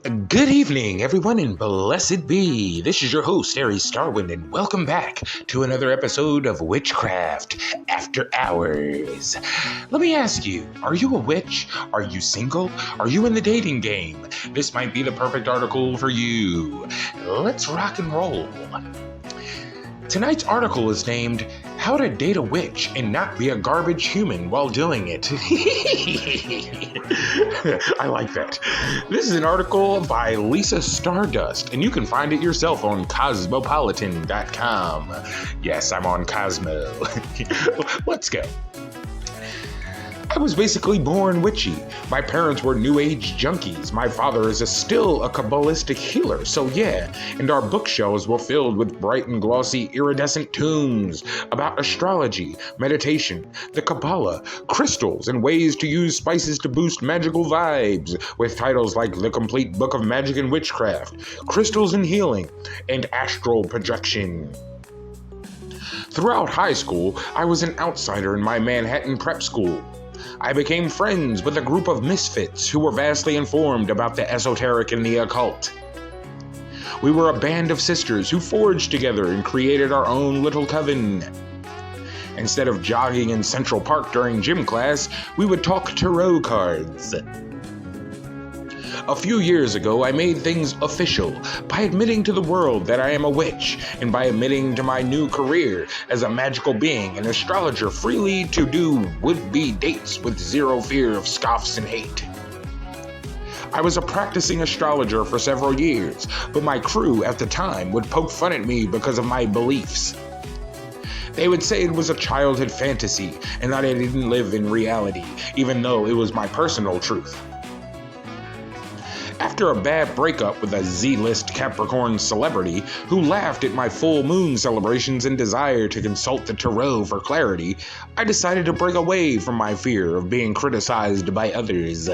Good evening, everyone, and blessed be. This is your host, Aries Starwind, and welcome back to another episode of Witchcraft After Hours. Let me ask you, are you a witch? Are you single? Are you in the dating game? This might be the perfect article for you. Let's rock and roll. Tonight's article is named How to Date a Witch and Not Be a Garbage Human While Doing It. I like that. This is an article by Lisa Stardust, and you can find it yourself on cosmopolitan.com. Yes, I'm on Cosmo. Let's go. I was basically born witchy. My parents were New Age junkies. My father is still a Kabbalistic healer, so yeah. And our bookshelves were filled with bright and glossy iridescent tomes about astrology, meditation, the Kabbalah, crystals, and ways to use spices to boost magical vibes, with titles like The Complete Book of Magic and Witchcraft, Crystals and Healing, and Astral Projection. Throughout high school, I was an outsider in my Manhattan prep school. I became friends with a group of misfits who were vastly informed about the esoteric and the occult. We were a band of sisters who forged together and created our own little coven. Instead of jogging in Central Park during gym class, we would talk tarot cards. A few years ago, I made things official by admitting to the world that I am a witch, and by admitting to my new career as a magical being and astrologer freely to do would-be dates with zero fear of scoffs and hate. I was a practicing astrologer for several years, but my crew at the time would poke fun at me because of my beliefs. They would say it was a childhood fantasy and that I didn't live in reality, even though it was my personal truth. After a bad breakup with a Z-list Capricorn celebrity who laughed at my full moon celebrations and desire to consult the tarot for clarity, I decided to break away from my fear of being criticized by others.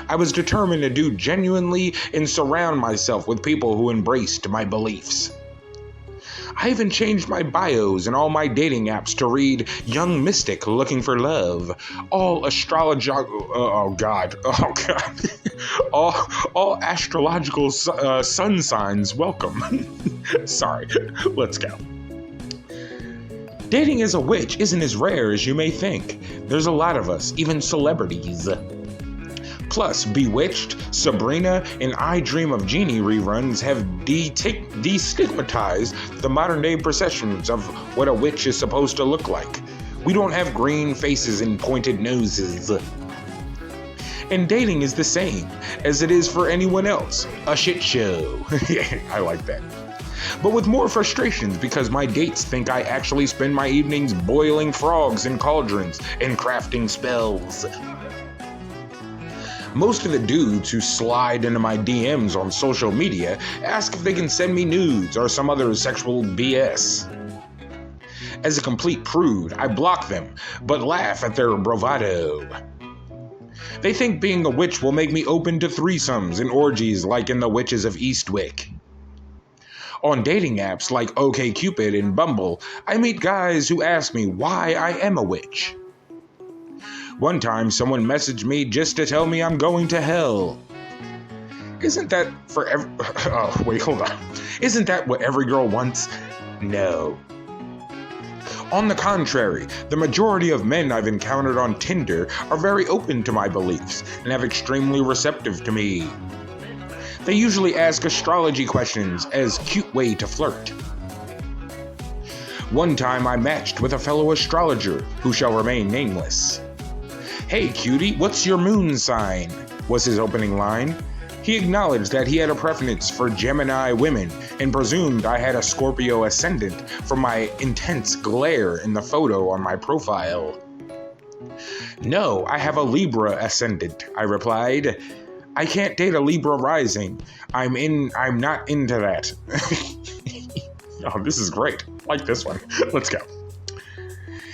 I was determined to do genuinely and surround myself with people who embraced my beliefs. I even changed my bios and all my dating apps to read Young Mystic Looking for Love, all all astrological sun signs welcome. Sorry, let's go. Dating as a witch isn't as rare as you may think. There's a lot of us, even celebrities. Plus, Bewitched, Sabrina, and I Dream of Jeannie reruns have destigmatized the modern-day perceptions of what a witch is supposed to look like. We don't have green faces and pointed noses. And dating is the same as it is for anyone else. A shit show. I like that. But with more frustrations because my dates think I actually spend my evenings boiling frogs in cauldrons and crafting spells. Most of the dudes who slide into my DMs on social media ask if they can send me nudes or some other sexual BS. As a complete prude, I block them, but laugh at their bravado. They think being a witch will make me open to threesomes and orgies like in The Witches of Eastwick. On dating apps like OkCupid and Bumble, I meet guys who ask me why I am a witch. One time, someone messaged me just to tell me I'm going to hell. Isn't that for every... Oh, wait, hold on. Isn't that what every girl wants? No. On the contrary, the majority of men I've encountered on Tinder are very open to my beliefs and have extremely receptive to me. They usually ask astrology questions as a cute way to flirt. One time I matched with a fellow astrologer who shall remain nameless. "Hey cutie, what's your moon sign?" was his opening line. He acknowledged that he had a preference for Gemini women and presumed I had a Scorpio ascendant from my intense glare in the photo on my profile. "No, I have a Libra ascendant," I replied. "I can't date a Libra rising. I'm not into that." Oh, this is great. Like this one. Let's go.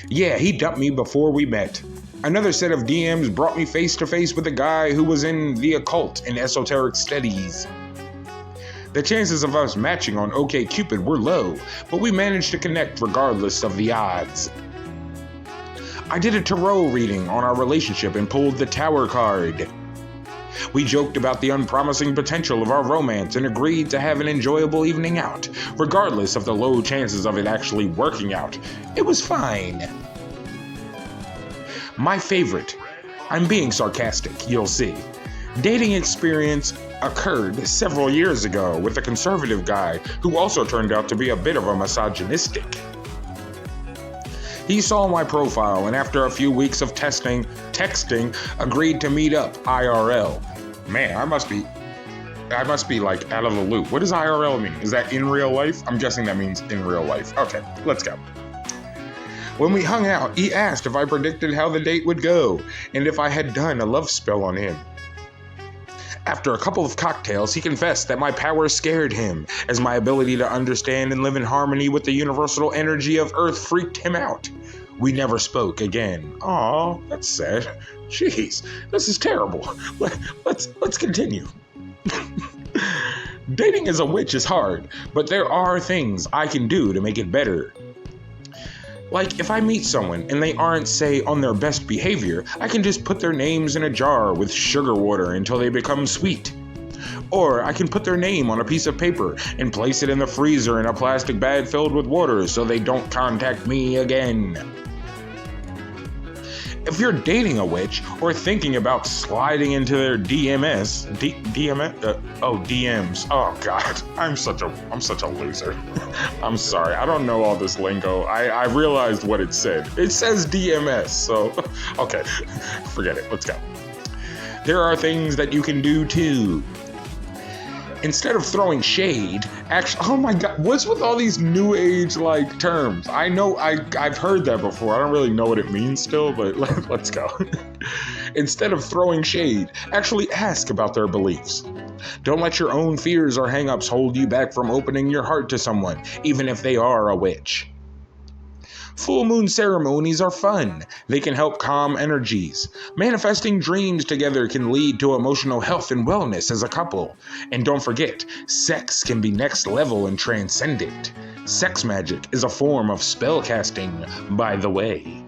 Yeah, he dumped me before we met. Another set of DMs brought me face to face with a guy who was in the occult and esoteric studies. The chances of us matching on OkCupid were low, but we managed to connect regardless of the odds. I did a tarot reading on our relationship and pulled the Tower card. We joked about the unpromising potential of our romance and agreed to have an enjoyable evening out, regardless of the low chances of it actually working out. It was fine. My favorite. I'm being sarcastic, you'll see. Dating experience occurred several years ago with a conservative guy who also turned out to be a bit of a misogynistic. He saw my profile and after a few weeks of texting, agreed to meet up IRL. Man, I must be like out of the loop. What does IRL mean? Is that in real life? I'm guessing that means in real life. Okay, let's go. When we hung out, he asked if I predicted how the date would go and if I had done a love spell on him. After a couple of cocktails, he confessed that my power scared him, as my ability to understand and live in harmony with the universal energy of Earth freaked him out. We never spoke again. Aw, that's sad. Jeez, this is terrible. Let's continue. Dating as a witch is hard, but there are things I can do to make it better. Like, if I meet someone and they aren't, say, on their best behavior, I can just put their names in a jar with sugar water until they become sweet. Or I can put their name on a piece of paper and place it in the freezer in a plastic bag filled with water so they don't contact me again. If you're dating a witch or thinking about sliding into their DMs. Oh God, I'm such a loser. I'm sorry, I don't know all this lingo. I realized what it said. It says DMS, so okay, forget it. Let's go. There are things that you can do too. Instead of throwing shade, oh my God, what's with all these new age like terms? I know I've heard that before. I don't really know what it means still, but let's go. Instead of throwing shade, actually ask about their beliefs. Don't let your own fears or hangups hold you back from opening your heart to someone, even if they are a witch. Full moon ceremonies are fun. They can help calm energies. Manifesting dreams together can lead to emotional health and wellness as a couple. And don't forget, sex can be next level and transcendent. Sex magic is a form of spell casting, by the way.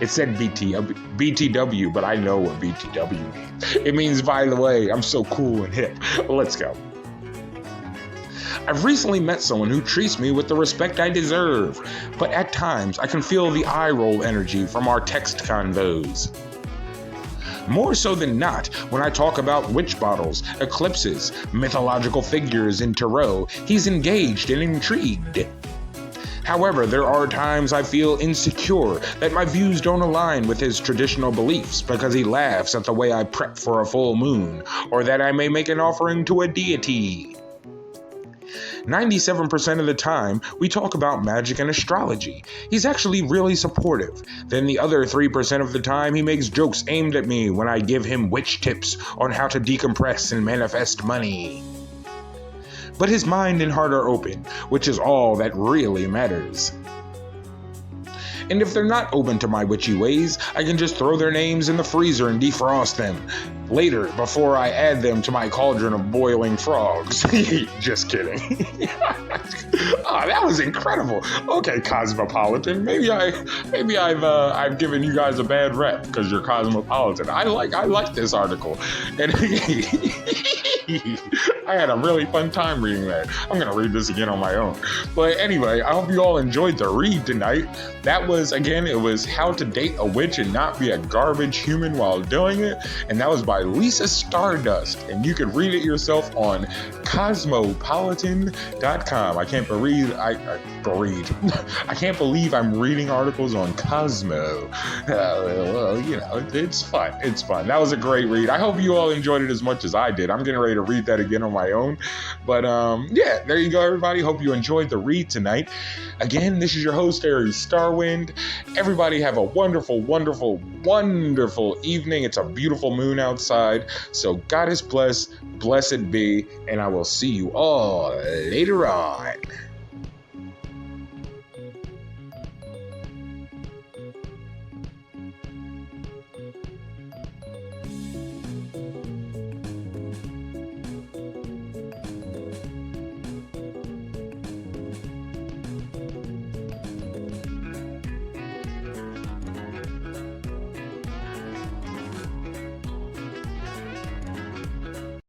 It said BTW, but I know what BTW means. It means, by the way, I'm so cool and hip. Let's go. I've recently met someone who treats me with the respect I deserve, but at times I can feel the eye roll energy from our text convos. More so than not, when I talk about witch bottles, eclipses, mythological figures in tarot, he's engaged and intrigued. However, there are times I feel insecure that my views don't align with his traditional beliefs because he laughs at the way I prep for a full moon, or that I may make an offering to a deity. 97% of the time, we talk about magic and astrology. He's actually really supportive. Then the other 3% of the time, he makes jokes aimed at me when I give him witch tips on how to decompress and manifest money. But his mind and heart are open, which is all that really matters. And if they're not open to my witchy ways, I can just throw their names in the freezer and defrost them later before I add them to my cauldron of boiling frogs. Just kidding. Oh, that was incredible. Okay, Cosmopolitan. Maybe I've given you guys a bad rep because you're Cosmopolitan. I like this article, and I had a really fun time reading that. I'm gonna read this again on my own. But anyway, I hope you all enjoyed the read tonight. That was, again, it was How to Date a Witch and Not Be a Garbage Human While Doing It, and that was by Lisa Stardust, and you can read it yourself on cosmopolitan.com. I can't believe I'm reading articles on Cosmo. Well, you know, it's fun. It's fun. That was a great read. I hope you all enjoyed it as much as I did. I'm getting ready to read that again on my own. But yeah, there you go, everybody. Hope you enjoyed the read tonight. Again, this is your host, Aries Starwind. Everybody have a wonderful, wonderful, wonderful evening. It's a beautiful moon outside. So God is blessed, blessed be, and I will see you all later on.